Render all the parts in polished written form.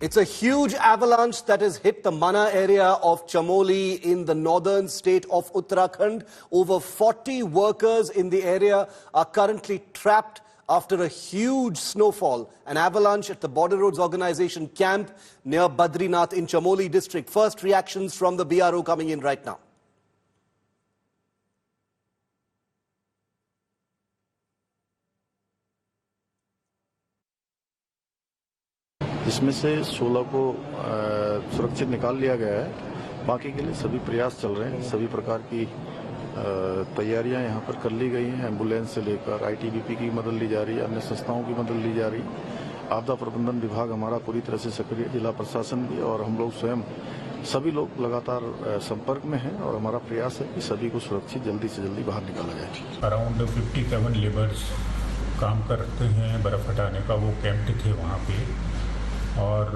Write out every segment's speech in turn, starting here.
It's a huge avalanche that has hit the Mana area of Chamoli in the northern state of Uttarakhand. Over 40 workers in the area are currently trapped after a huge snowfall. An avalanche at the Border Roads Organization camp near Badrinath in Chamoli district. First reactions from the BRO coming in right now. जिसमें से 16 को सुरक्षित निकाल लिया गया है। बाकी के लिए सभी प्रयास चल रहे हैं। सभी प्रकार की तैयारियां यहां पर कर ली गई हैं। एम्बुलेंस से लेकर आईटीबीपी की मदद ली जा रही है, अन्य संस्थाओं की मदद ली जा रही है। आपदा प्रबंधन विभाग हमारा पूरी तरह से सक्रिय, जिला प्रशासन भी, और हम लोग स्वयं सभी लोग लगातार संपर्क में हैं और हमारा प्रयास है कि सभी को सुरक्षित जल्दी से जल्दी बाहर निकाला जाए। अराउंड 57 लेबर्स काम करते हैं बर्फ हटाने का, वो कैंप्ड थे वहाँ पे, और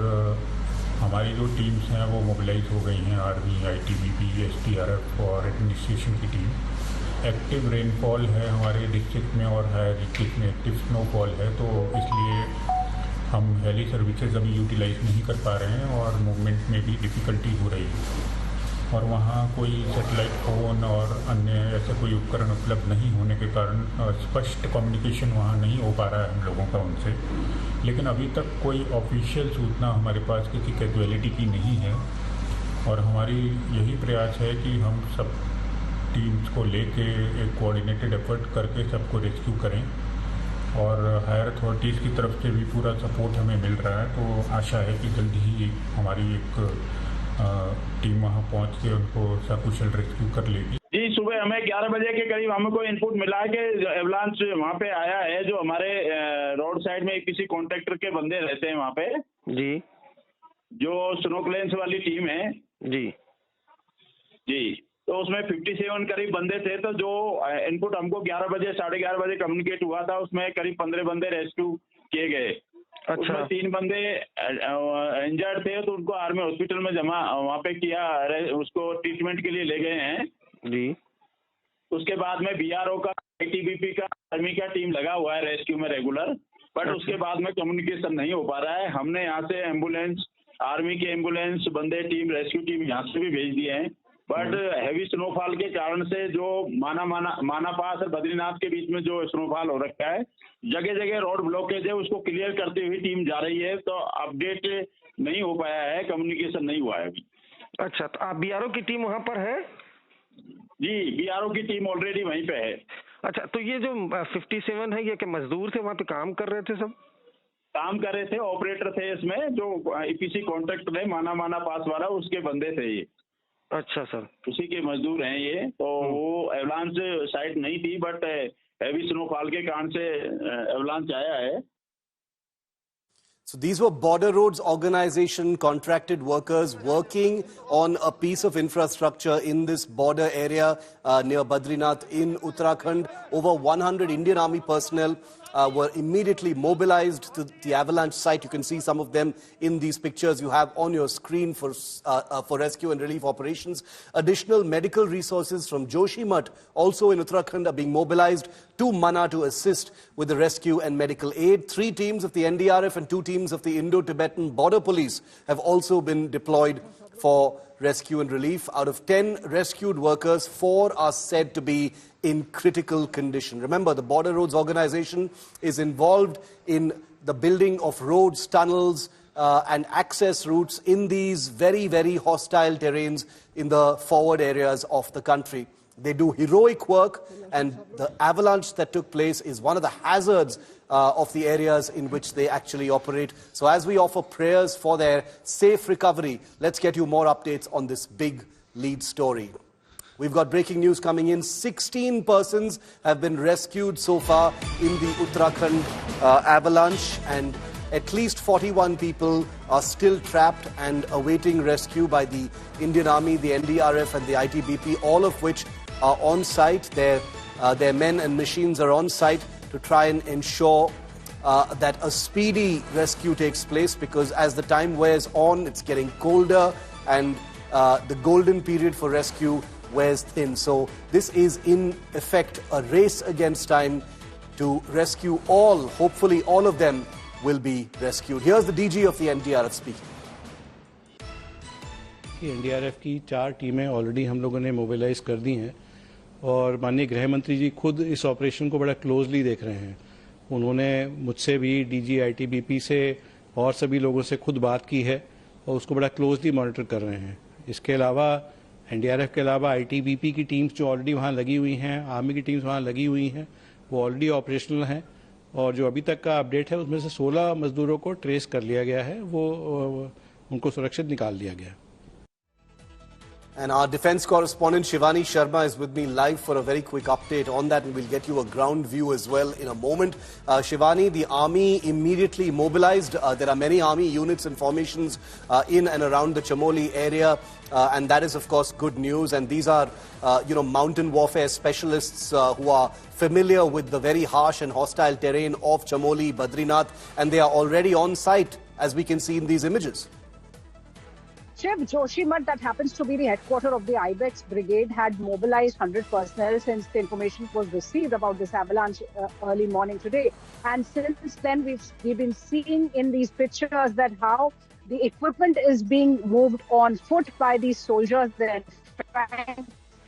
हमारी जो टीम्स हैं वो मोबिलाइज हो गई हैं। आर्मी, आईटीबीपी, एसडीआरएफ और एडमिनिस्ट्रेशन की टीम। एक्टिव रेनफॉल है हमारे डिस्ट्रिक्ट में और हायर डिस्ट्रिक्ट में एक्टिव स्नोफॉल है, तो इसलिए हम हेली सर्विसेज अभी यूटिलाइज नहीं कर पा रहे हैं और मूवमेंट में भी डिफ़िकल्टी हो रही है। और वहाँ कोई सैटेलाइट फ़ोन और अन्य ऐसे कोई उपकरण उपलब्ध नहीं होने के कारण स्पष्ट कम्युनिकेशन वहाँ नहीं हो पा रहा है हम लोगों का उनसे। लेकिन अभी तक कोई ऑफिशियल सूचना हमारे पास किसी कैजुअलिटी की नहीं है, और हमारी यही प्रयास है कि हम सब टीम्स को लेके एक कोऑर्डिनेटेड एफर्ट करके सबको रेस्क्यू करें, और हायर अथॉरिटीज़ की तरफ से भी पूरा सपोर्ट हमें मिल रहा है। तो आशा है कि जल्दी ही हमारी एक टीम वहाँ पहुँच के उनको सकुशल रेस्क्यू कर लेगी। जी, सुबह हमें 11 बजे के करीब हमको इनपुट मिला कि एवलांच वहाँ पे आया है। जो हमारे रोड साइड में किसी कॉन्ट्रैक्टर के बंदे रहते हैं वहाँ पे, जी, जो स्नो क्लेंस वाली टीम है, जी जी, तो उसमें 57 करीब बंदे थे। तो जो इनपुट हमको 11 बजे 11:30 बजे कम्युनिकेट हुआ था, उसमें करीब 15 बंदे रेस्क्यू किए गए। अच्छा। उसमें 3 बंदे इंजर्ड थे, तो उनको आर्मी हॉस्पिटल में जमा वहाँ पे किया, उसको ट्रीटमेंट के लिए ले गए हैं। जी। उसके बाद में बीआरओ का, आईटीबीपी का, आर्मी का टीम लगा हुआ है रेस्क्यू में रेगुलर, बट उसके बाद में कम्युनिकेशन नहीं हो पा रहा है। हमने यहाँ से एम्बुलेंस, आर्मी की एम्बुलेंस, बंदे टीम, रेस्क्यू टीम यहाँ से भी भेज दिए हैं, बट हैवी स्नोफॉल के कारण से जो माना पास और बद्रीनाथ के बीच में जो स्नोफॉल हो रखा है, जगह जगह रोड ब्लॉकेज है, उसको क्लियर करते हुए टीम जा रही है। तो अपडेट नहीं हो पाया है, कम्युनिकेशन नहीं हुआ है अभी। अच्छा, तो आप बीआरओ की टीम वहाँ पर है? जी, बीआरओ की टीम ऑलरेडी वहीं पे है। अच्छा, तो ये जो 57 है, ये क्या मजदूर थे वहाँ पे, काम कर रहे थे? सब काम कर रहे थे, ऑपरेटर थे इसमें, जो ईपीसी कॉन्ट्रैक्टर है माना पास वाला, उसके बंदे थे ये। अच्छा सर, उसी के मजदूर हैं ये। तो वो एवलांच साइट नहीं थी, बट हैवी स्नोफॉल के कारण से एवलांच आया है। So these were Border Roads Organization contracted workers working on a piece of infrastructure in this border area near Badrinath in Uttarakhand. Over 100 Indian Army personnel were immediately mobilized to the avalanche site. You can see some of them in these pictures you have on your screen for rescue and relief operations. Additional medical resources from Joshimath, also in Uttarakhand, are being mobilized to Mana to assist with the rescue and medical aid. 3 teams of the NDRF and 2 teams of the Indo-Tibetan Border Police have also been deployed for rescue and relief. Out of 10 rescued workers, 4 are said to be in critical condition. Remember, the Border Roads Organization is involved in the building of roads, tunnels, and access routes in these very, very hostile terrains in the forward areas of the country. They do heroic work, and the avalanche that took place is one of the hazards of the areas in which they actually operate. So as we offer prayers for their safe recovery, let's get you more updates on this big lead story. We've got breaking news coming in. 16 persons have been rescued so far in the Uttarakhand avalanche, and at least 41 people are still trapped and awaiting rescue by the Indian Army, the NDRF and the ITBP, all of which are on site. Their men and machines are on site to try and ensure that a speedy rescue takes place, because as the time wears on, it's getting colder, and the golden period for rescue wears thin. So this is in effect a race against time to rescue all. Hopefully all of them will be rescued. Here's the DG of the NDRF speaking. कि NDRF की 4 टीमें already हम लोगों ने mobilise कर दी हैं और माननीय गृह मंत्री जी खुद इस ऑपरेशन को बड़ा क्लोजली देख रहे हैं। उन्होंने मुझसे भी डीजी आईटीबीपी से और सभी लोगों से खुद बात की है और उसको बड़ा क्लोजली मॉनिटर कर रहे हैं। इसके अलावा एनडीआरएफ के अलावा आईटीबीपी की टीम्स जो ऑलरेडी वहाँ लगी हुई हैं, आर्मी की टीम्स वहाँ लगी हुई हैं, वो ऑलरेडी ऑपरेशनल हैं और जो अभी तक का अपडेट है उसमें से 16 मजदूरों को ट्रेस कर लिया गया है, वो उनको सुरक्षित निकाल दिया गया। And our defense correspondent Shivani Sharma is with me live for a very quick update on that, and we'll get you a ground view as well in a moment. Shivani, the army immediately mobilized. There are many army units and formations in and around the Chamoli area, and that is, of course, good news. And these are, mountain warfare specialists who are familiar with the very harsh and hostile terrain of Chamoli, Badrinath, and they are already on site, as we can see in these images. Shiv, Joshimath, that happens to be the headquarters of the Ibex Brigade, had mobilized 100 personnel since the information was received about this avalanche early morning today. And since then, we've been seeing in these pictures that how the equipment is being moved on foot by these soldiers. They're trying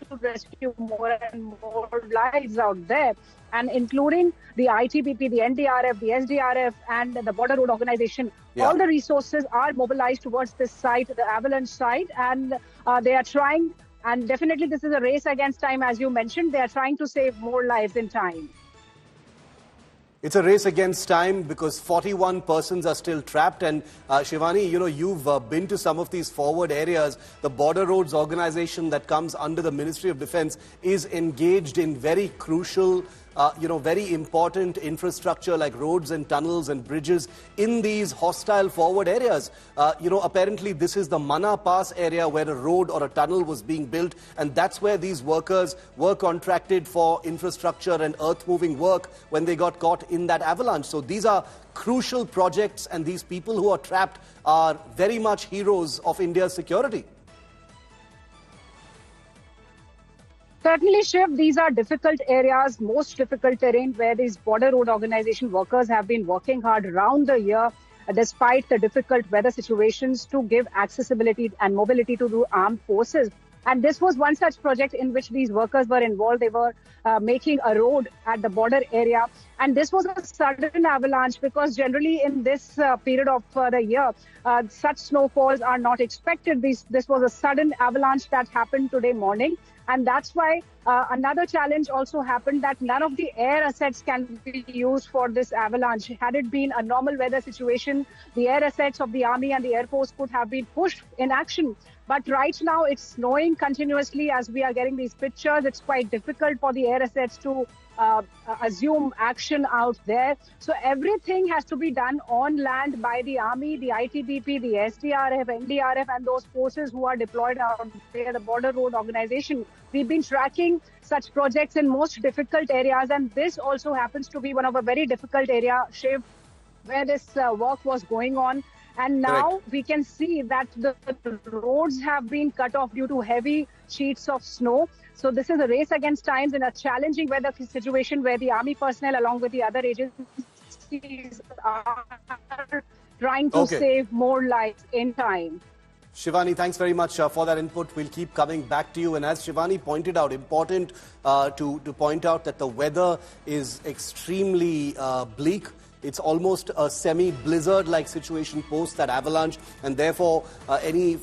to rescue more and more lives out there, and including the ITBP, the NDRF, the SDRF, and the Border Road Organization. Yeah. All the resources are mobilized towards this site, the Avalanche site, and they are trying, and definitely this is a race against time, as you mentioned. They are trying to save more lives in time. It's a race against time because 41 persons are still trapped. And Shivani, you've been to some of these forward areas. The Border Roads Organization that comes under the Ministry of Defense is engaged in very crucial, very important infrastructure like roads and tunnels and bridges in these hostile forward areas. Apparently this is the Mana Pass area where a road or a tunnel was being built, and that's where these workers were contracted for infrastructure and earth-moving work when they got caught in that avalanche. So these are crucial projects, and these people who are trapped are very much heroes of India's security. Certainly, Shiv, these are difficult areas, most difficult terrain where these Border Road Organization workers have been working hard around the year, despite the difficult weather situations, to give accessibility and mobility to the armed forces. And this was one such project in which these workers were involved. They were making a road at the border area. And this was a sudden avalanche because generally in this period of the year, such snowfalls are not expected. This was a sudden avalanche that happened today morning. And that's why another challenge also happened, that none of the air assets can be used for this avalanche. Had it been a normal weather situation, the air assets of the Army and the Air Force could have been pushed in action. But right now it's snowing continuously as we are getting these pictures. It's quite difficult for the air assets to assume action out there. So everything has to be done on land by the Army, the ITBP, the SDRF, NDRF, and those forces who are deployed out there, the Border Road Organization. We've been tracking such projects in most difficult areas, and this also happens to be one of a very difficult area, Shiv, where this work was going on. And now we can see that the roads have been cut off due to heavy sheets of snow. So this is a race against time in a challenging weather situation where the Army personnel along with the other agencies are trying to save more lives in time. Shivani, thanks very much for that input. We'll keep coming back to you. And as Shivani pointed out, important to point out that the weather is extremely bleak. It's almost a semi-blizzard-like situation post that avalanche, and therefore any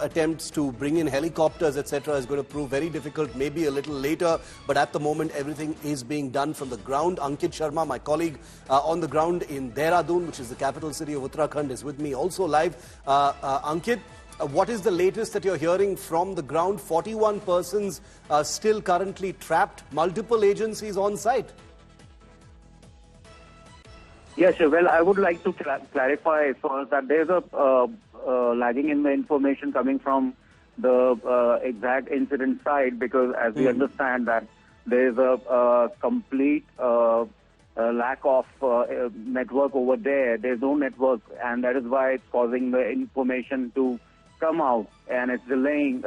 attempts to bring in helicopters, etc., is going to prove very difficult. Maybe a little later, but at the moment everything is being done from the ground. Ankit Sharma, my colleague on the ground in Dehradun, which is the capital city of Uttarakhand, is with me also live. Ankit, what is the latest that you're hearing from the ground? 41 persons still currently trapped, multiple agencies on site. Yes, well, I would like to clarify first that there's a lagging in the information coming from the exact incident site, because as we understand that there's a complete lack of network over there. There's no network, and that is why it's causing the information to come out, and it's delaying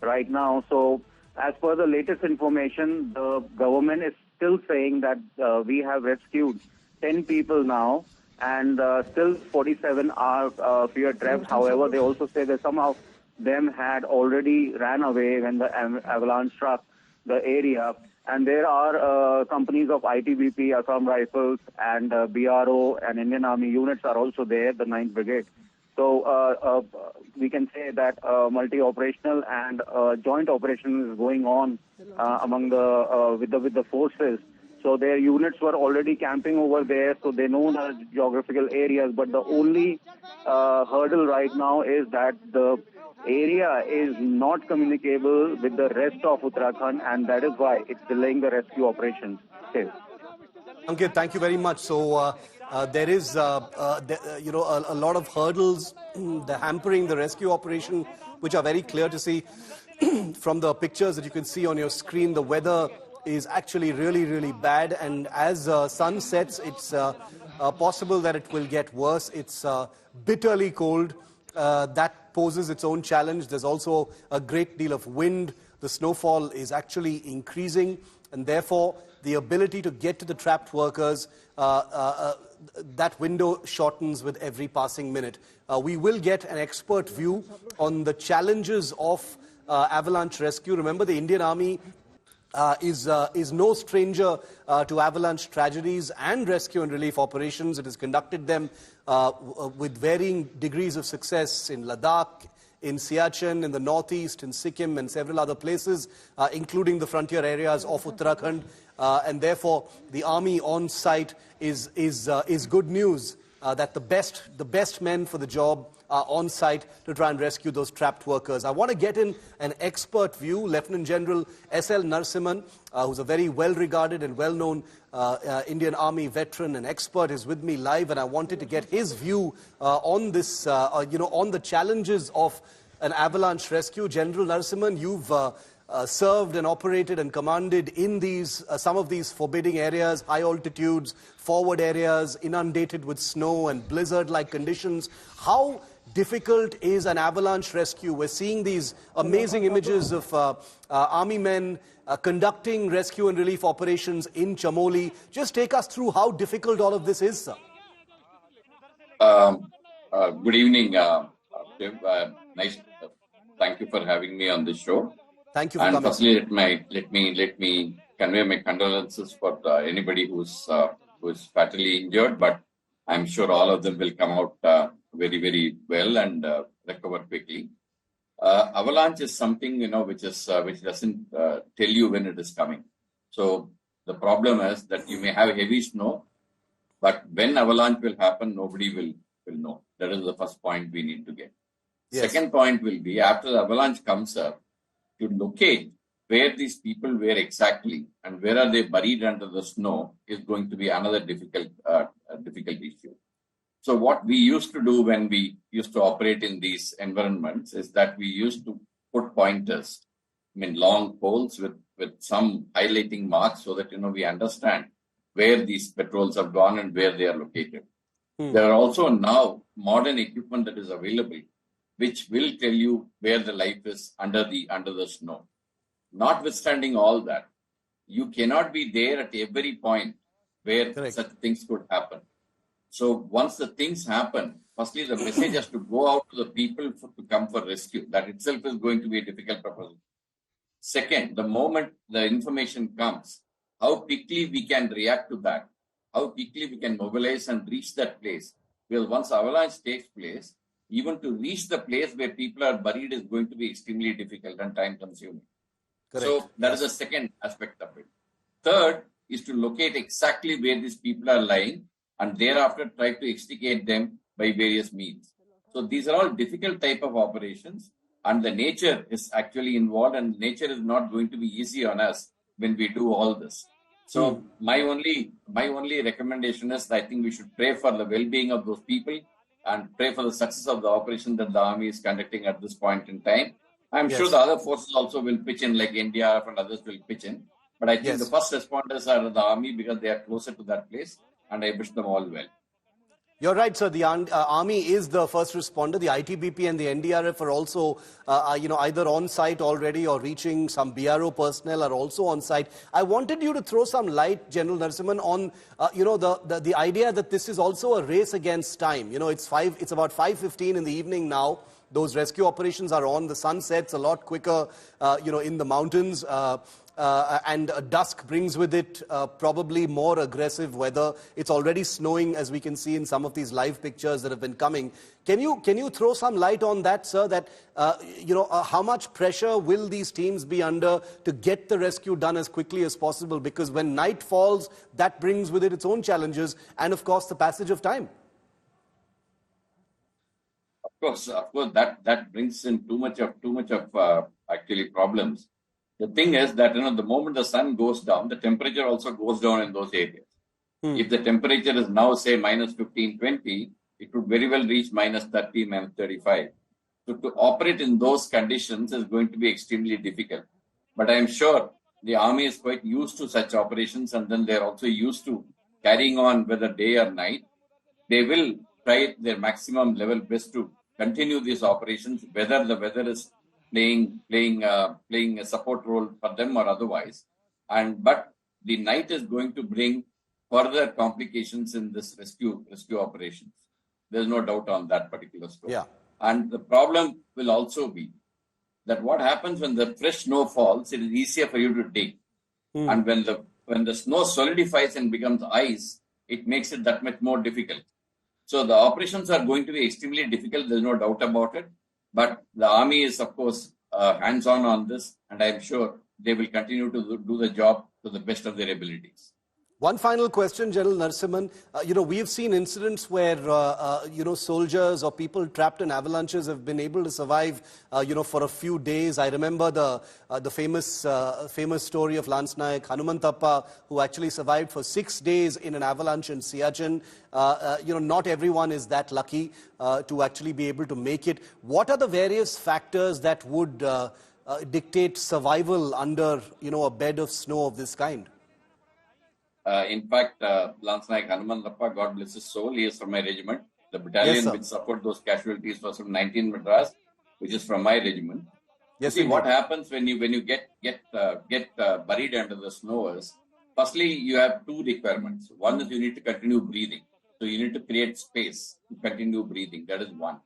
right now. So as per the latest information, the government is still saying that we have rescued 10 people now, and still 47 are fear trapped. However, they also say that somehow them had already ran away when the avalanche struck the area. And there are companies of ITBP, Assam Rifles, and BRO and Indian Army units are also there, the 9th Brigade. So we can say that multi-operational and joint operation is going on among the with the forces. So their units were already camping over there, so they know the geographical areas. But the only hurdle right now is that the area is not communicable with the rest of Uttarakhand, and that is why it's delaying the rescue operations. Okay. Ankit, thank you very much. So there is, a lot of hurdles hampering the rescue operation, which are very clear to see from the pictures that you can see on your screen. The weather is actually really, really bad, and as sun sets, it's possible that it will get worse. It's bitterly cold. That poses its own challenge. There's also a great deal of wind. The snowfall is actually increasing, and therefore the ability to get to the trapped workers, that window shortens with every passing minute. We will get an expert view on the challenges of avalanche rescue. Remember, the Indian Army is no stranger to avalanche tragedies and rescue and relief operations. It has conducted them with varying degrees of success in Ladakh, in Siachen, in the northeast, in Sikkim, and several other places, including the frontier areas of Uttarakhand. And therefore, the army on site is good news that the best men for the job are on site to try and rescue those trapped workers. I want to get in an expert view. Lieutenant General S.L. Narasimhan, who's a very well-regarded and well-known Indian Army veteran and expert, is with me live, and I wanted to get his view on this, on the challenges of an avalanche rescue. General Narasimhan, you've served and operated and commanded in these some of these forbidding areas, high altitudes, forward areas, inundated with snow and blizzard-like conditions. How difficult is an avalanche rescue? We're seeing these amazing images of army men conducting rescue and relief operations in Chamoli. Just take us through how difficult all of this is, sir. Good evening, Shiv. Nice. Thank you for having me on this show. Thank you for coming. Firstly, let me convey my condolences for anybody who's fatally injured, but I'm sure all of them will come out very, very well and recover quickly. Avalanche is something which doesn't tell you when it is coming. So the problem is that you may have heavy snow, but when avalanche will happen, nobody will know. That is the first point we need to get. Yes. Second point will be, after the avalanche comes up, to locate where these people were exactly and where are they buried under the snow is going to be another difficult issue. So what we used to do when we used to operate in these environments is that we used to put pointers, long poles with some highlighting marks so that we understand where these patrols have gone and where they are located. There are also now modern equipment that is available, which will tell you where the life is under the snow. Notwithstanding all that, you cannot be there at every point where Correct. Such things could happen. So once the things happen, firstly, the message has to go out to the people to come for rescue. That itself is going to be a difficult proposition. Second, the moment the information comes, how quickly we can react to that, how quickly we can mobilize and reach that place. Because once avalanche takes place, even to reach the place where people are buried is going to be extremely difficult and time consuming. Correct. So that is the second aspect of it. Third is to locate exactly where these people are lying and thereafter try to extricate them by various means. So these are all difficult type of operations, and the nature is actually involved, and nature is not going to be easy on us when we do all this. So my only recommendation is I think we should pray for the well-being of those people and pray for the success of the operation that the army is conducting at this point in time. I'm sure the other forces also will pitch in, like NDRF and others will pitch in. But I think the first responders are the army because they are closer to that place, and I wish them all well. You're right, sir. The army is the first responder. The ITBP and the NDRF are also, either on site already or reaching. Some BRO personnel are also on site. I wanted you to throw some light, General Narasimhan, on, the idea that this is also a race against time. It's about 5:15 in the evening now. Those rescue operations are on. The sun sets a lot quicker, in the mountains. And dusk brings with it probably more aggressive weather. It's already snowing, as we can see in some of these live pictures that have been coming. Can you throw some light on that, sir? That how much pressure will these teams be under to get the rescue done as quickly as possible? Because when night falls, that brings with it its own challenges, and of course the passage of time. Of course, that brings in too much of actually problems. The thing is that the moment the sun goes down, the temperature also goes down in those areas. If the temperature is now say minus 15, 20, it would very well reach minus 30, minus 35. So to operate in those conditions is going to be extremely difficult. But I am sure the army is quite used to such operations, and then they are also used to carrying on whether day or night. They will try their maximum level best to continue these operations, whether the weather is playing a support role for them or otherwise. But the night is going to bring further complications in this rescue operations. There's no doubt on that particular story. Yeah. And the problem will also be that what happens when the fresh snow falls, it is easier for you to dig. And when the snow solidifies and becomes ice, it makes it that much more difficult. So the operations are going to be extremely difficult. There's no doubt about it. But the army is, of course, hands-on on this, and I'm sure they will continue to do the job to the best of their abilities. One final question, General Narasimhan. We have seen incidents where, soldiers or people trapped in avalanches have been able to survive, for a few days. I remember the famous story of Lance Nayak Hanumantappa, who actually survived for 6 days in an avalanche in Siachen. Not everyone is that lucky to actually be able to make it. What are the various factors that would dictate survival under, a bed of snow of this kind? In fact, Lance Nayak Hanumantappa, God bless his soul, he is from my regiment. The battalion which support those casualties was from 19 Madras, which is from my regiment. Yes, see what happens when you get buried under the snow is, firstly, you have two requirements. One is you need to continue breathing. So you need to create space to continue breathing. That is one.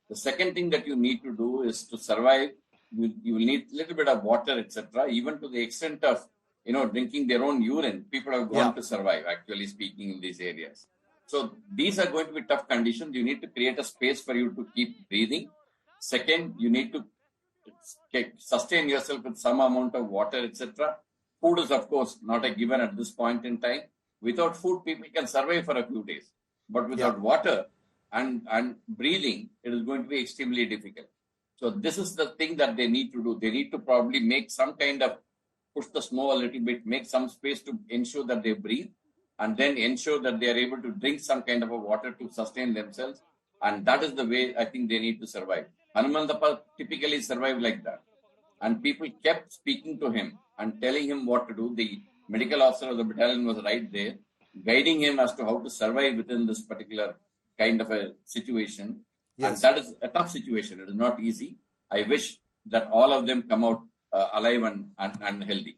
The second thing that you need to do is to survive. You will need a little bit of water, etc. Even to the extent of drinking their own urine. People have gone to survive, actually speaking, in these areas. So these are going to be tough conditions. You need to create a space for you to keep breathing. Second, you need to sustain yourself with some amount of water, etc. Food is, of course, not a given at this point in time. Without food, people can survive for a few days. But without water and breathing, it is going to be extremely difficult. So this is the thing that they need to do. They need to probably make some kind of push the snow a little bit, make some space to ensure that they breathe, and then ensure that they are able to drink some kind of a water to sustain themselves. And that is the way I think they need to survive. Hanumantappa typically survived like that. And people kept speaking to him and telling him what to do. The medical officer of the battalion was right there, guiding him as to how to survive within this particular kind of a situation. Yes. And that is a tough situation. It is not easy. I wish that all of them come out alive and healthy.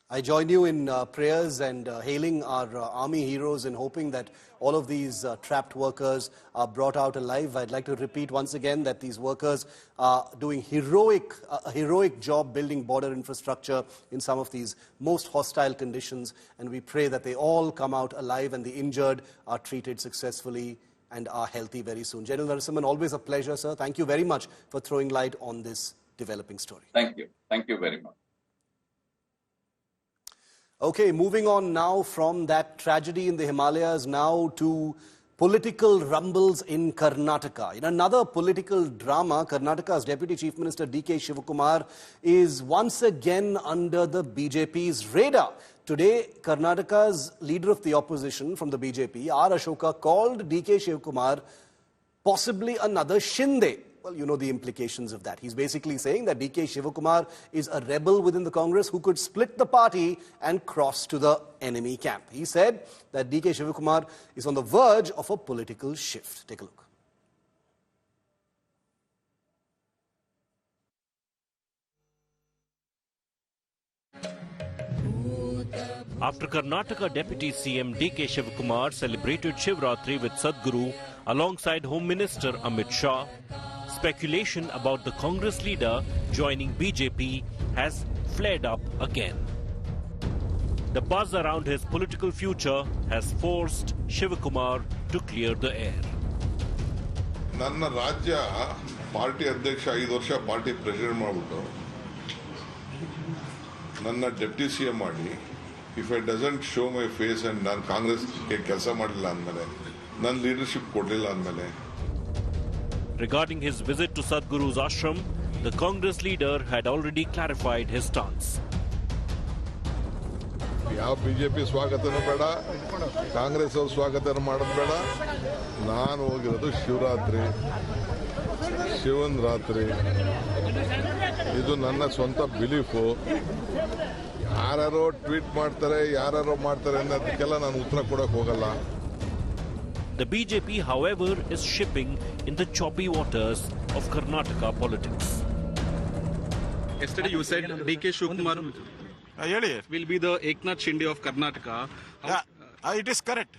I join you in prayers and hailing our army heroes and hoping that all of these trapped workers are brought out alive. I'd like to repeat once again that these workers are doing a heroic job building border infrastructure in some of these most hostile conditions, and we pray that they all come out alive and the injured are treated successfully and are healthy very soon. General Narasimhan, always a pleasure, sir. Thank you very much for throwing light on this developing story. Thank you. Thank you very much. Okay, moving on now from that tragedy in the Himalayas now to political rumbles in Karnataka. In another political drama, Karnataka's Deputy Chief Minister D.K. Shivakumar is once again under the BJP's radar. Today, Karnataka's leader of the opposition from the BJP, R. Ashoka, called D.K. Shivakumar possibly another Shinde. Well, you know the implications of that. He's basically saying that DK Shivakumar is a rebel within the Congress who could split the party and cross to the enemy camp. He said that DK Shivakumar is on the verge of a political shift. Take a look. After Karnataka Deputy CM DK Shivakumar celebrated Shivratri with Sadhguru alongside Home Minister Amit Shah, speculation about the Congress leader joining BJP has flared up again. The buzz around his political future has forced Shivakumar to clear the air. ನನ್ನ ರಾಜ್ಯ party ಅಧ್ಯಕ್ಷ 5 ವರ್ಷ party president ಮಾಡಿಬಿಟ್ಟು ನನ್ನ deputy CM ಮಾಡಿ if I doesn't show my face and ನಾನು ಕಾಂಗ್ರೆಸ್ಗೆ ಕೆಲಸ ಮಾಡಲಿಲ್ಲ ಅಂದಮೇಲೆ ನನ್ನ ಲೀಡರ್ಶಿಪ್ ಕೊಡಲಿಲ್ಲ ಅಂದಮೇಲೆ. Regarding his visit to Sadhguru's ashram, the Congress leader had already clarified his stance. ಯಾವ ಬಿಜೆಪಿ ಸ್ವಾಗತನೂ ಬೇಡ, ಕಾಂಗ್ರೆಸ್ ಅವ್ರ ಸ್ವಾಗತನೂ ಮಾಡೋದು ಬೇಡ. ನಾನು ಹೋಗಿರೋದು ಶಿವರಾತ್ರಿ, ಶಿವನ್ ರಾತ್ರಿ. ಇದು ನನ್ನ ಸ್ವಂತ ಬಿಲೀಫು. ಯಾರು ಟ್ವೀಟ್ ಮಾಡ್ತಾರೆ, ಯಾರು ಮಾಡ್ತಾರೆ ಅನ್ನೋದಕ್ಕೆಲ್ಲ ನಾನು ಉತ್ತರ ಕೊಡಕ್ಕೆ ಹೋಗಲ್ಲ. The BJP, however, is shipping in the choppy waters of Karnataka politics. Yesterday you said DK Shivakumar will be the Eknath Shinde of Karnataka. It is correct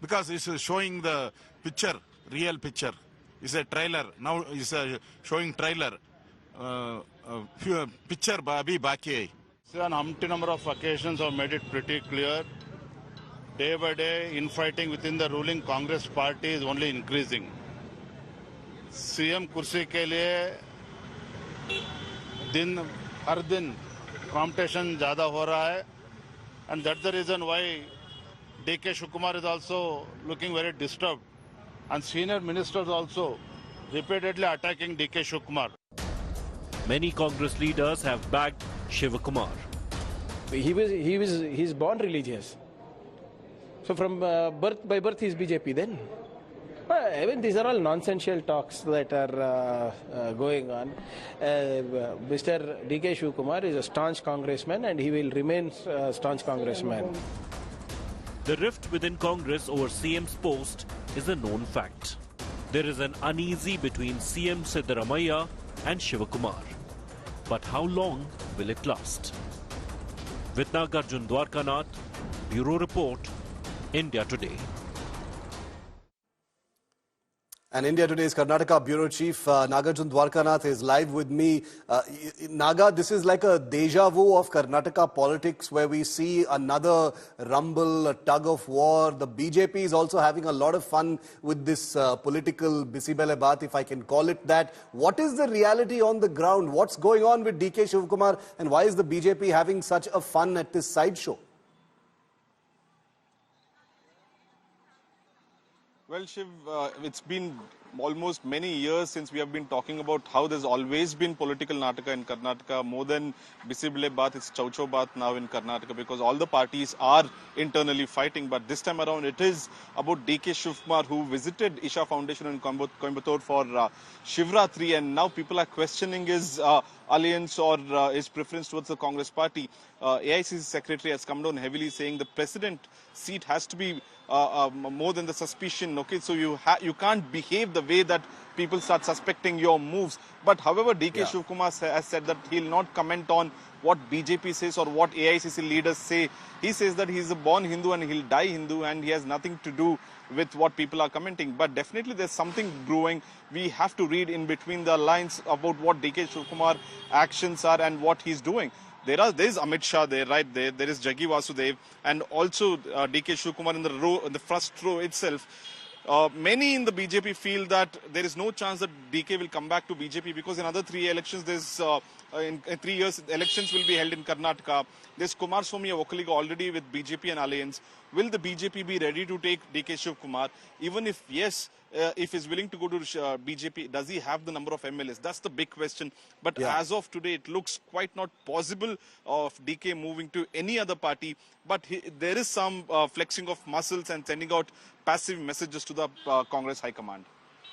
because it's showing the picture, real picture. It's a trailer. Now it's showing trailer. Picture abhi baki hai. On umpty number of occasions have made it pretty clear. Day by day, infighting within the ruling Congress party is only increasing. CM kursi ke liye हर दिन competition ज़्यादा हो रहा है, and that's the reason why DK Shivakumar is also looking very disturbed, and senior ministers also repeatedly attacking DK Shivakumar. Many Congress leaders have backed Shivakumar. He's born religious. So from by birth he's BJP then. I mean, these are all nonsensical talks that are going on. Mr. DK Shivakumar is a staunch congressman and he will remain a staunch congressman. The rift within Congress over CM's post is a known fact. There is an uneasy between CM Siddaramaiah and Shivakumar. But how long will it last? With Nagarjun Dwarkanath, Bureau Report, India Today. And India Today's Karnataka Bureau Chief Nagarjun Dwarkanath is live with me. Naga, this is like a deja vu of Karnataka politics where we see another rumble, a tug of war. The BJP is also having a lot of fun with this political bisibele baat, if I can call it that. What is the reality on the ground? What's going on with DK Shivakumar and why is the BJP having such a fun at this sideshow? Well, Shiv, it's been almost many years since we have been talking about how there's always been political Nataka in Karnataka. More than Bisibile Bath, it's Chow Chow Bath now in Karnataka because all the parties are internally fighting. But this time around, it is about DK Shivakumar who visited Isha Foundation in Coimbatore for Shivratri. And now people are questioning his alliance or his preference towards the Congress party. AICC secretary has come down heavily saying the president seat has to be more than the suspicion. Okay, so you can't behave the way that people start suspecting your moves. But however, DK Shivakumar has said that he'll not comment on what BJP says or what AICC leaders say. He says that he's a born Hindu and he'll die Hindu and he has nothing to do with what people are commenting. But definitely there's something brewing. We have to read in between the lines about what DK Shivakumar actions are and what he's doing. There is Amit Shah there, right there. There is Jaggi Vasudev and also DK Shivakumar in the first row itself. Many in the BJP feel that there is no chance that DK will come back to BJP because in other 3 elections, in 3 years, elections will be held in Karnataka. There's Kumaraswamy Okaliga already with BJP and Alliance. Will the BJP be ready to take DK Shivakumar? Even if yes, if he's willing to go to BJP, does he have the number of MLAs? That's the big question. But as of today, it looks quite not possible of DK moving to any other party. But there is some flexing of muscles and sending out passive messages to the Congress High Command.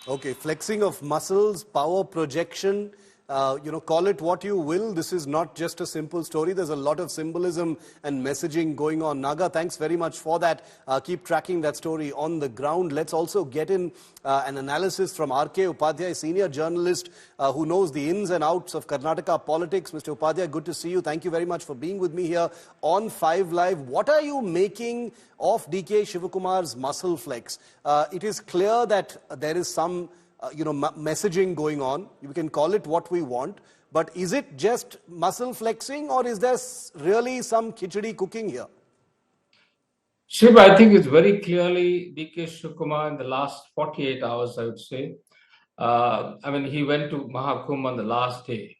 Okay, flexing of muscles, power projection, call it what you will. This is not just a simple story. There's a lot of symbolism and messaging going on. Naga, thanks very much for that. Keep tracking that story on the ground. Let's also get in an analysis from R.K. Upadhyay, senior journalist who knows the ins and outs of Karnataka politics. Mr. Upadhyay, good to see you. Thank you very much for being with me here on 5 Live. What are you making of DK Shivakumar's muscle flex? It is clear that there is some messaging going on. We can call it what we want. But is it just muscle flexing, or is there really some khichdi cooking here? Shiv, I think it's very clearly DK Shivakumar in the last 48 hours, I would say. He went to Mahakumbh on the last day.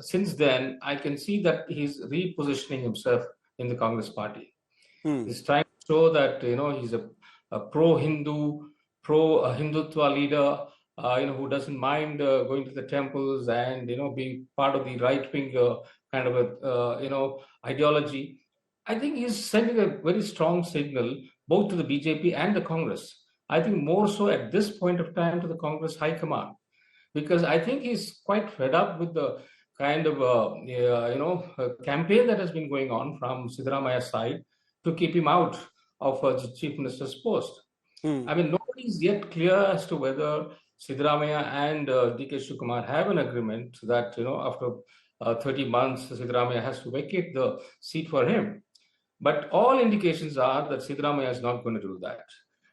Since then, I can see that he's repositioning himself in the Congress party. He's trying to show that, he's a pro-Hindu, pro-Hindutva leader, who doesn't mind going to the temples and, being part of the right-wing kind of ideology. I think he's sending a very strong signal both to the BJP and the Congress. I think more so at this point of time to the Congress High Command, because I think he's quite fed up with the kind of, campaign that has been going on from Siddaramaya's side to keep him out of the Chief Minister's post. Nobody is yet clear as to whether Siddaramaya and DK Shivakumar have an agreement that, after 30 months, Siddaramaya has to vacate the seat for him. But all indications are that Siddaramaya is not going to do that.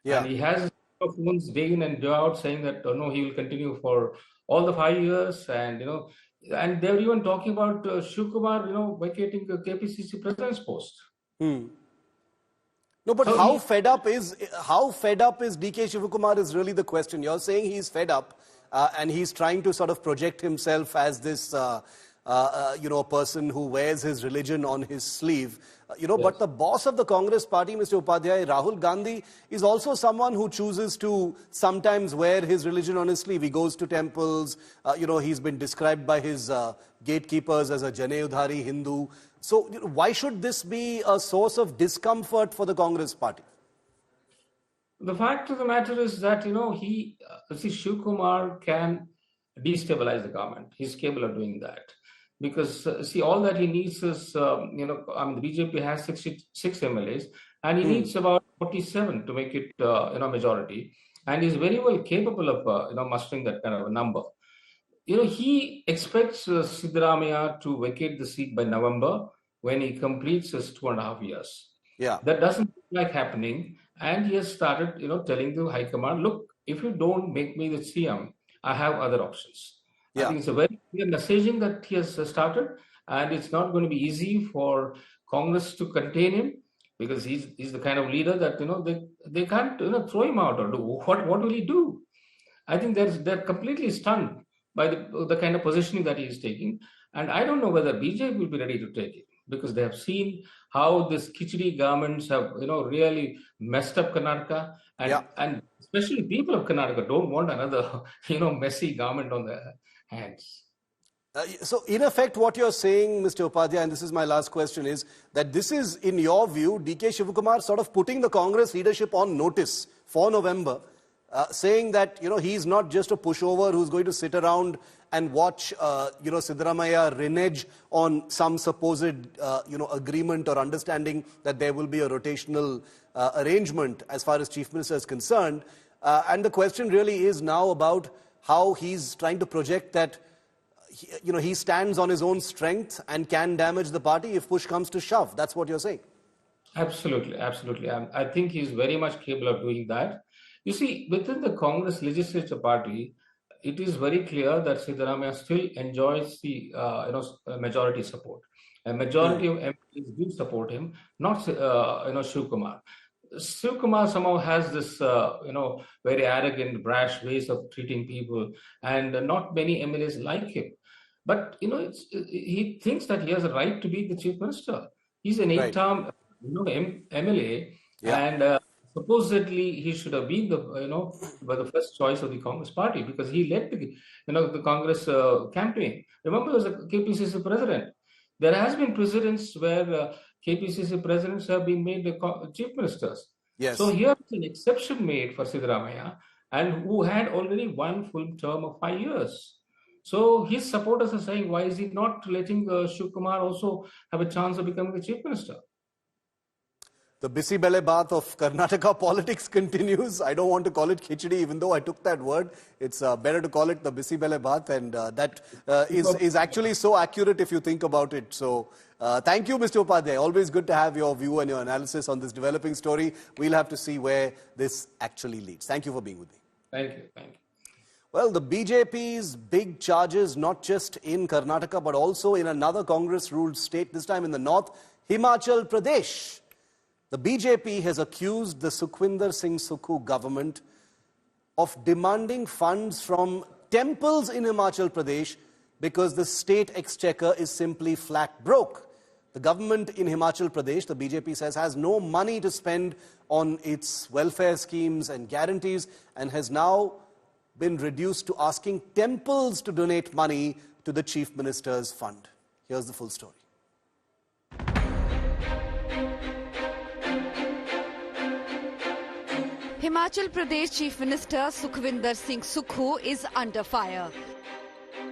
Yeah. And he has phones day in and day out saying that, no, he will continue for all the 5 years. And, and they're even talking about Shivakumar, vacating the KPCC president's post. No, but so how fed up is DK Shivakumar is really the question. You're saying he's fed up and he's trying to sort of project himself as this, person who wears his religion on his sleeve. Yes. But the boss of the Congress party, Mr. Upadhyay, Rahul Gandhi, is also someone who chooses to sometimes wear his religion on his sleeve. He goes to temples. He's been described by his gatekeepers as a Janeyudhari Hindu. So why should this be a source of discomfort for the Congress party? The fact of the matter is that, Shivakumar can destabilize the government. He's capable of doing that. Because, all that he needs is, the BJP has 66 MLAs, and he needs about 47 to make it, majority. And he's very well capable of, mustering that kind of a number. He expects Siddaramaya to vacate the seat by November when he completes his 2.5 years. Yeah. That doesn't look like happening. And he has started, telling the High Command, look, if you don't make me the CM, I have other options. Yeah. I think it's a very clear messaging that he has started, and it's not going to be easy for Congress to contain him, because he's the kind of leader that, they can't, throw him out or do. What will he do? I think they're completely stunned by the kind of positioning that he is taking. And I don't know whether BJP will be ready to take it, because they have seen how this khichdi governments have, really messed up Karnataka. And especially people of Karnataka don't want another, messy government on their hands. So in effect, what you're saying, Mr. Upadhyay, and this is my last question, is that this is, in your view, DK Shivakumar sort of putting the Congress leadership on notice for November, saying that, he's not just a pushover who's going to sit around and watch, Siddaramaya renege on some supposed, agreement or understanding that there will be a rotational arrangement as far as Chief Minister is concerned. And the question really is now about how he's trying to project that, he stands on his own strength and can damage the party if push comes to shove. That's what you're saying. Absolutely, absolutely. I think he's very much capable of doing that. You see, within the Congress legislature party, it is very clear that Siddaramaya still enjoys the majority support. A majority of MPs do support him, not Shivakumar. Shivakumar somehow has this, very arrogant, brash ways of treating people, and not many MLAs like him. But, he thinks that he has a right to be the Chief Minister. He's an 8-term, MLA, and supposedly he should have been the first choice of the Congress party, because he led the Congress campaign. Remember, he was a KPCC president. There has been precedents where KPCC presidents have been made the chief ministers. Yes. So here is an exception made for Siddaramaya, and who had already one full term of 5 years. So his supporters are saying, why is he not letting Shiv Kumar also have a chance of becoming the chief minister? The Bisi Bele Bath of Karnataka politics continues. I don't want to call it khichdi, even though I took that word. It's better to call it the Bisi Bele Bath, and that is actually so accurate if you think about it. So thank you, Mr. Upadhyay. Always good to have your view and your analysis on this developing story. We'll have to see where this actually leads. Thank you for being with me. Thank you. Thank you. Well, the BJP's big charges, not just in Karnataka, but also in another Congress-ruled state, this time in the north, Himachal Pradesh. The BJP has accused the Sukhwinder Singh Sukhu government of demanding funds from temples in Himachal Pradesh because the state exchequer is simply flat broke. The government in Himachal Pradesh, the BJP says, has no money to spend on its welfare schemes and guarantees, and has now been reduced to asking temples to donate money to the Chief Minister's fund. Here's the full story. Himachal Pradesh Chief Minister Sukhwinder Singh Sukhu is under fire.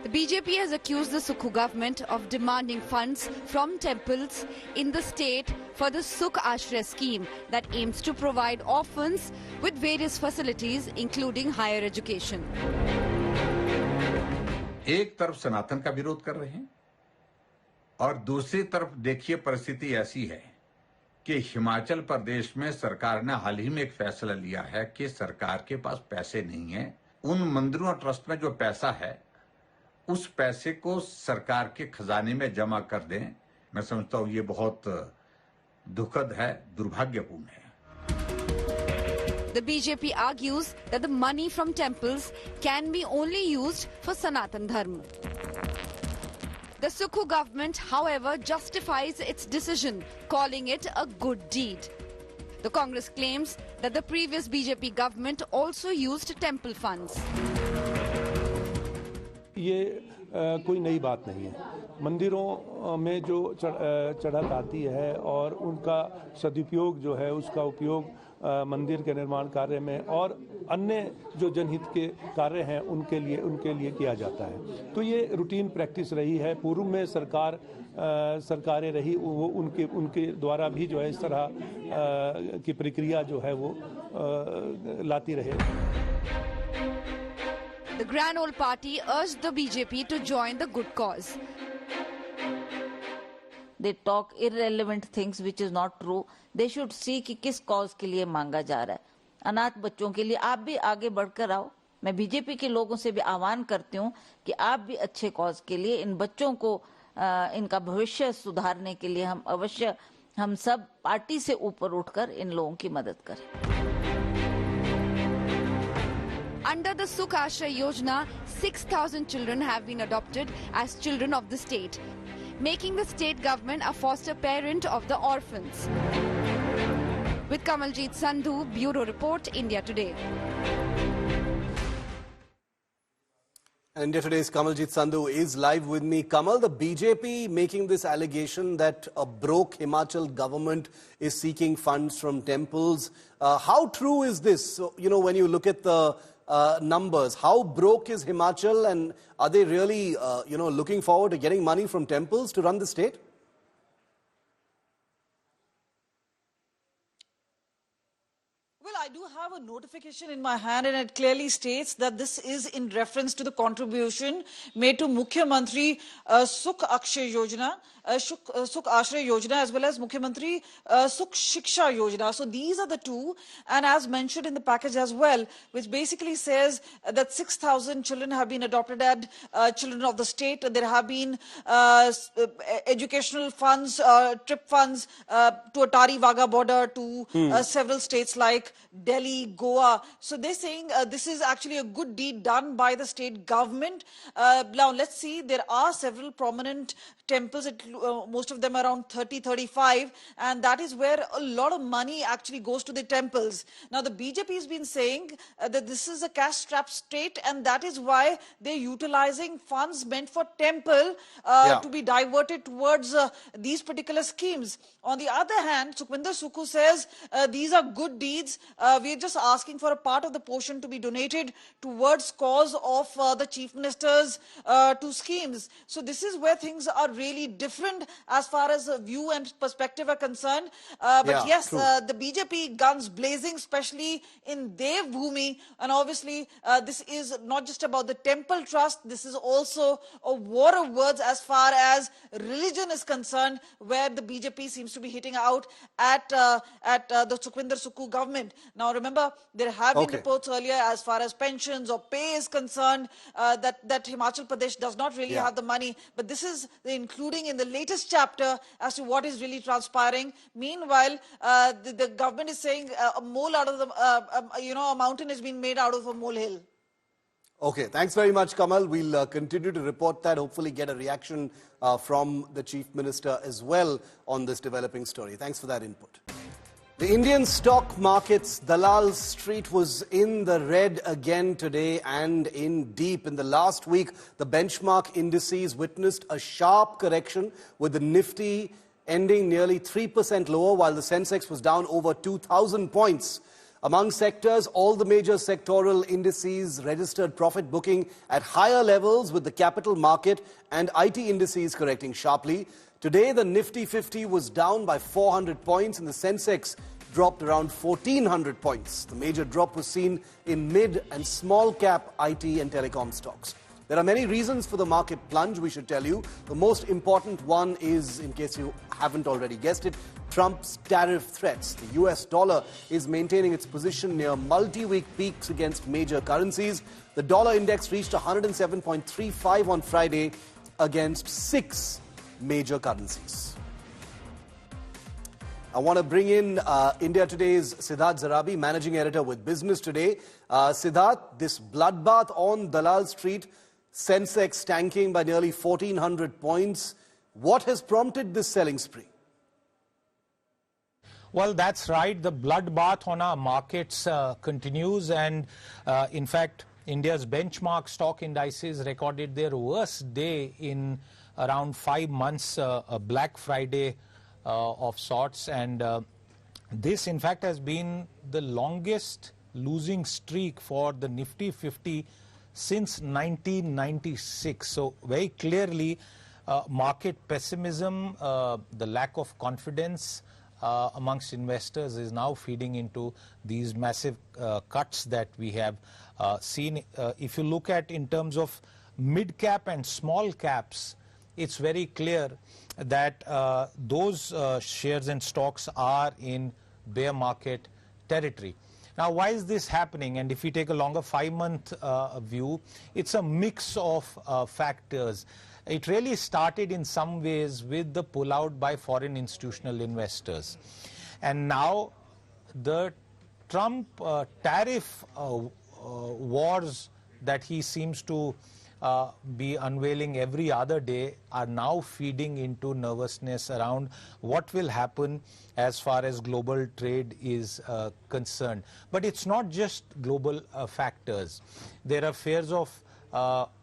The BJP has accused the Sukhu government of demanding funds from temples in the state for the Sukh Ashray scheme that aims to provide orphans with various facilities, including higher education. एक तरफ सनातन का विरोध कर रहे हैं और दूसरी तरफ देखिए परिस्थिति ऐसी है कि हिमाचल प्रदेश में सरकार ने हाल ही में एक फैसला लिया है कि सरकार के पास पैसे नहीं है। उन मंदिरों और ट्रस्ट में जो पैसा है उस पैसे को सरकार के खजाने में जमा कर दें। मैं समझता हूं ये बहुत दुखद है, दुर्भाग्यपूर्ण है। The BJP argues that the money from temples can be only used for Sanatan Dharma. The Sukhu government, however, justifies its decision, calling it a good deed. The Congress claims that the previous BJP government also used temple funds. ये कोई नई बात नहीं है। मंदिरों में जो चढ़त आती है और उनका सदुपयोग जो है उसका उपयोग मंदिर के निर्माण कार्य में और अन्य जो जनहित के कार्य हैं उनके लिए किया जाता है। तो ये रूटीन प्रैक्टिस रही है। पूर्व में सरकारें रही वो उनके द्वारा भी जो है इस तरह की प्रक्रिया जो है वो लाती रहे। The Grand Old Party urged the BJP to join the good cause. They talk irrelevant things which is not true. They should see कि किस कॉज के लिए मांगा जा रहा है। अनाथ बच्चों के लिए आप भी आगे बढ़कर आओ। मैं बीजेपी के लोगों से भी आह्वान करती हूँ कि आप भी अच्छे कॉज के लिए इन बच्चों को इनका भविष्य सुधारने के लिए हम सब पार्टी से ऊपर उठकर इन लोगों की मदद करें। Under the Sukh Ashray Yojana, 6,000 children have been adopted as children of the state, making the state government a foster parent of the orphans. With Kamaljit Sandhu, Bureau Report, India Today. And today's Kamaljit Sandhu is live with me. Kamal, the BJP making this allegation that a broke Himachal government is seeking funds from temples. How true is this? So, when you look at the numbers, how broke is Himachal, and are they really, looking forward to getting money from temples to run the state? I do have a notification in my hand and it clearly states that this is in reference to the contribution made to Mukhyamantri Sukh Ashray Yojana, Sukh Ashray Yojana, as well as Mukhyamantri Sukh Shiksha Yojana. So these are the two, and as mentioned in the package as well, which basically says that 6,000 children have been adopted as children of the state. There have been educational funds, trip funds to Atari Wagah border, to several states like Delhi, Goa. So they're saying this is actually a good deed done by the state government. Now let's see, there are several prominent temples. It most of them around 30, 35, and that is where a lot of money actually goes to the temples. Now, the BJP has been saying that this is a cash-strapped state, and that is why they're utilizing funds meant for temple to be diverted towards these particular schemes. On the other hand, Sukhwinder Sukhu says these are good deeds. We're just asking for a part of the portion to be donated towards cause of the chief minister's two schemes. So this is where things are really different as far as view and perspective are concerned. But yes, the BJP guns blazing, especially in Dev Bhumi, and obviously this is not just about the temple trust. This is also a war of words as far as religion is concerned, where the BJP seems to be hitting out at the Sukhwinder Sukhu government. Now, remember, there have been reports earlier as far as pensions or pay is concerned that Himachal Pradesh does not really have the money. But this is including in the latest chapter as to what is really transpiring. Meanwhile, the government is saying a mole out of the, a mountain is being made out of a molehill. Okay, thanks very much, Kamal. We'll continue to report that, hopefully get a reaction from the Chief Minister as well on this developing story. Thanks for that input. The Indian stock market's Dalal Street was in the red again today and in deep. In the last week, the benchmark indices witnessed a sharp correction, with the Nifty ending nearly 3% lower, while the Sensex was down over 2,000 points. Among sectors, all the major sectoral indices registered profit booking at higher levels, with the capital market and IT indices correcting sharply. Today, the Nifty 50 was down by 400 points and the Sensex dropped around 1,400 points. The major drop was seen in mid and small cap IT and telecom stocks. There are many reasons for the market plunge, we should tell you. The most important one is, in case you haven't already guessed it, Trump's tariff threats. The US dollar is maintaining its position near multi-week peaks against major currencies. The dollar index reached 107.35 on Friday against 6 major currencies. I want to bring in India Today's Siddharth Zarabi, managing editor with Business Today. Siddharth, this bloodbath on Dalal Street, Sensex tanking by nearly 1,400 points. What has prompted this selling spree? Well, that's right. The bloodbath on our markets continues, and in fact, India's benchmark stock indices recorded their worst day in around 5 months, a Black Friday of sorts, and this in fact has been the longest losing streak for the Nifty 50 since 1996. So very clearly market pessimism, the lack of confidence amongst investors is now feeding into these massive cuts that we have seen. If you look at in terms of mid cap and small caps, it's very clear that those shares and stocks are in bear market territory. Now, why is this happening? And if we take a longer 5-month view, it's a mix of factors. It really started in some ways with the pullout by foreign institutional investors. And now the Trump tariff wars that he seems to be unveiling every other day are now feeding into nervousness around what will happen as far as global trade is concerned. But it's not just global factors. There are fears of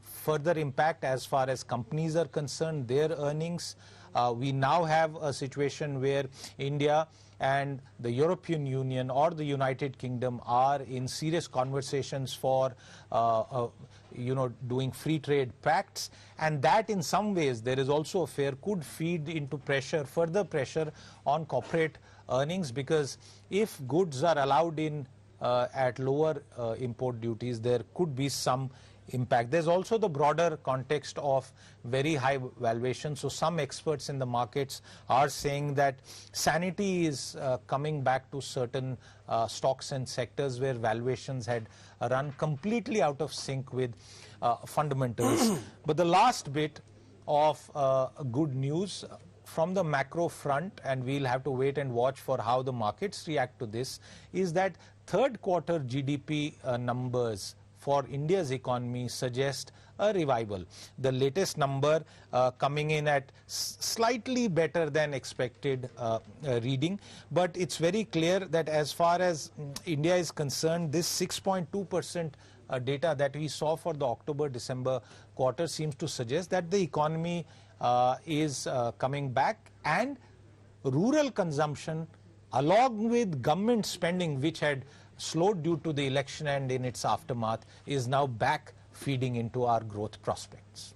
further impact as far as companies are concerned, their earnings. We now have a situation where India and the European Union or the United Kingdom are in serious conversations for doing free trade pacts, and that in some ways there is also a fear could feed into pressure, further pressure on corporate earnings, because if goods are allowed in at lower import duties, there could be some impact. There's also the broader context of very high valuation. So some experts in the markets are saying that sanity is coming back to certain stocks and sectors where valuations had run completely out of sync with fundamentals. But the last bit of good news from the macro front, and we'll have to wait and watch for how the markets react to this, is that third quarter GDP numbers for India's economy suggest a revival. The latest number coming in at slightly better than expected reading, but it's very clear that as far as India is concerned, this 6.2% data that we saw for the October-December quarter seems to suggest that the economy is coming back, and rural consumption along with government spending, which had slowed due to the election and in its aftermath, is now back feeding into our growth prospects.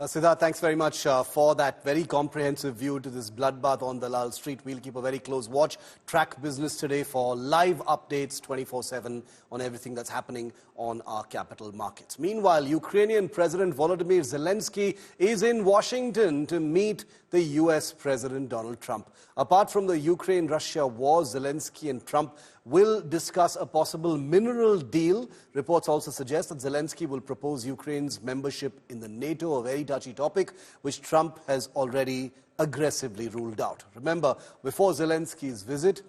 Siddharth, thanks very much for that very comprehensive view to this bloodbath on Dalal Street. We'll keep a very close watch. Track Business Today for live updates 24/7 on everything that's happening on our capital markets. Meanwhile, Ukrainian President Volodymyr Zelenskyy is in Washington to meet the US President Donald Trump. Apart from the Ukraine-Russia war, Zelenskyy and Trump will discuss a possible mineral deal. Reports also suggest that Zelenskyy will propose Ukraine's membership in the NATO, a very touchy topic, which Trump has already aggressively ruled out. Remember, before Zelenskyy's visit,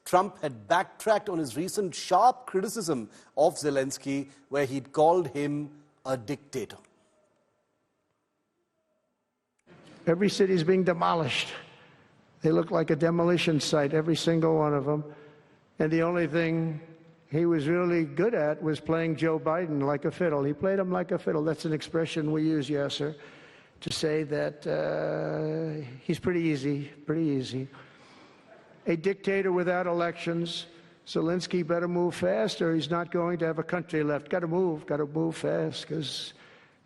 Trump had backtracked on his recent sharp criticism of Zelenskyy, where he'd called him a dictator. Every city is being demolished. They look like a demolition site, every single one of them. And the only thing he was really good at was playing Joe Biden like a fiddle. He played him like a fiddle. That's an expression we use, Yasser, to say that he's pretty easy. A dictator without elections. Zelenskyy better move fast or he's not going to have a country left. Got to move fast because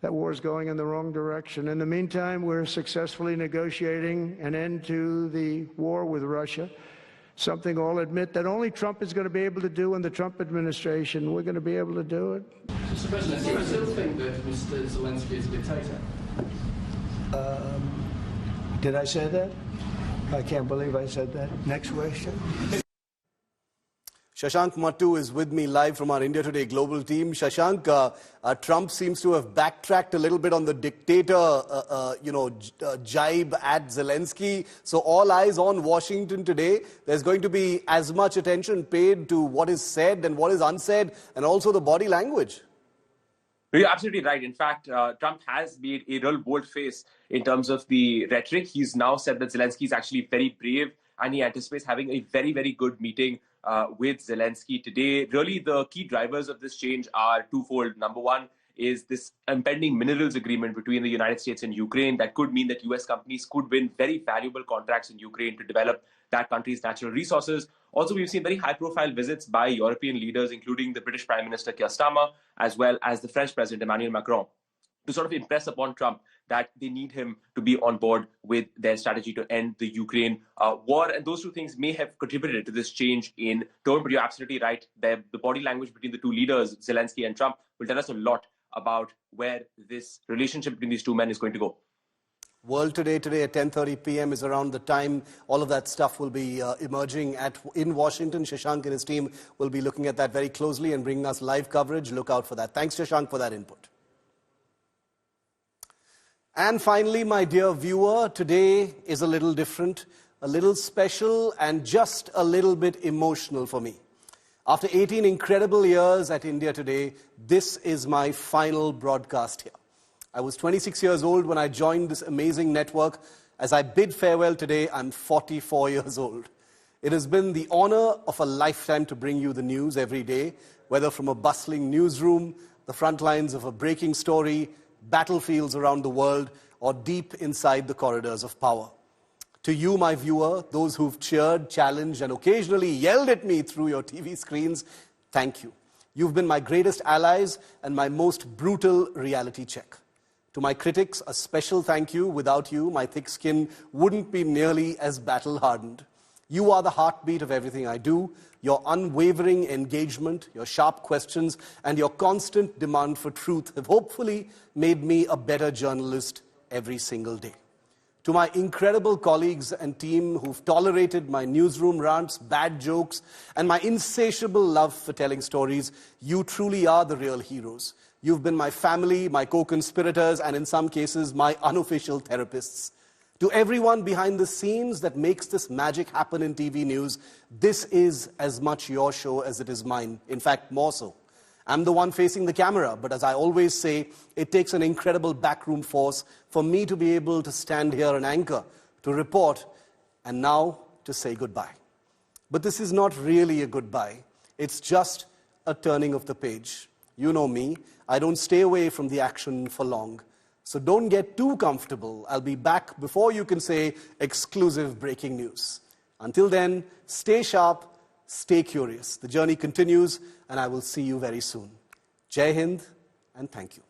that war is going in the wrong direction. In the meantime, we're successfully negotiating an end to the war with Russia, something I'll admit that only Trump is going to be able to do in the Trump administration. We're going to be able to do it. Mr. President, do you still think that Mr. Zelenskyy is a dictator? Did I say that? I can't believe I said that. Next question. Shashank Mattu is with me live from our India Today global team. Shashank, Trump seems to have backtracked a little bit on the dictator, jibe at Zelenskyy. So all eyes on Washington today. There's going to be as much attention paid to what is said and what is unsaid, and also the body language. You're absolutely right. In fact, Trump has made a real bold face in terms of the rhetoric. He's now said that Zelenskyy is actually very brave, and he anticipates having a very, very good meeting with Zelenskyy today. Really, the key drivers of this change are twofold. Number one is this impending minerals agreement between the United States and Ukraine that could mean that US companies could win very valuable contracts in Ukraine to develop that country's natural resources. Also, we've seen very high-profile visits by European leaders, including the British Prime Minister Keir Starmer, as well as the French President Emmanuel Macron, to sort of impress upon Trump that they need him to be on board with their strategy to end the Ukraine war. And those two things may have contributed to this change in tone, but you're absolutely right. The body language between the two leaders, Zelenskyy and Trump, will tell us a lot about where this relationship between these two men is going to go. World Today at 10:30 p.m. is around the time all of that stuff will be emerging in Washington. Shashank and his team will be looking at that very closely and bringing us live coverage. Look out for that. Thanks, Shashank, for that input. And finally, my dear viewer, today is a little different, a little special, and just a little bit emotional for me. After 18 incredible years at India Today, this is my final broadcast here. I was 26 years old when I joined this amazing network. As I bid farewell today, I'm 44 years old. It has been the honor of a lifetime to bring you the news every day, whether from a bustling newsroom, the front lines of a breaking story, battlefields around the world, or deep inside the corridors of power. To you, my viewer, those who've cheered, challenged, and occasionally yelled at me through your TV screens, thank you. You've been my greatest allies and my most brutal reality check. To my critics, a special thank you. Without you, my thick skin wouldn't be nearly as battle-hardened. You are the heartbeat of everything I do. Your unwavering engagement, your sharp questions, and your constant demand for truth have hopefully made me a better journalist every single day. To my incredible colleagues and team who've tolerated my newsroom rants, bad jokes, and my insatiable love for telling stories, you truly are the real heroes. You've been my family, my co-conspirators, and in some cases, my unofficial therapists. To everyone behind the scenes that makes this magic happen in TV news, this is as much your show as it is mine. In fact, more so. I'm the one facing the camera, but as I always say, it takes an incredible backroom force for me to be able to stand here and anchor, to report, and now to say goodbye. But this is not really a goodbye. It's just a turning of the page. You know me, I don't stay away from the action for long. So don't get too comfortable. I'll be back before you can say exclusive breaking news. Until then, stay sharp, stay curious. The journey continues, and I will see you very soon. Jai Hind, and thank you.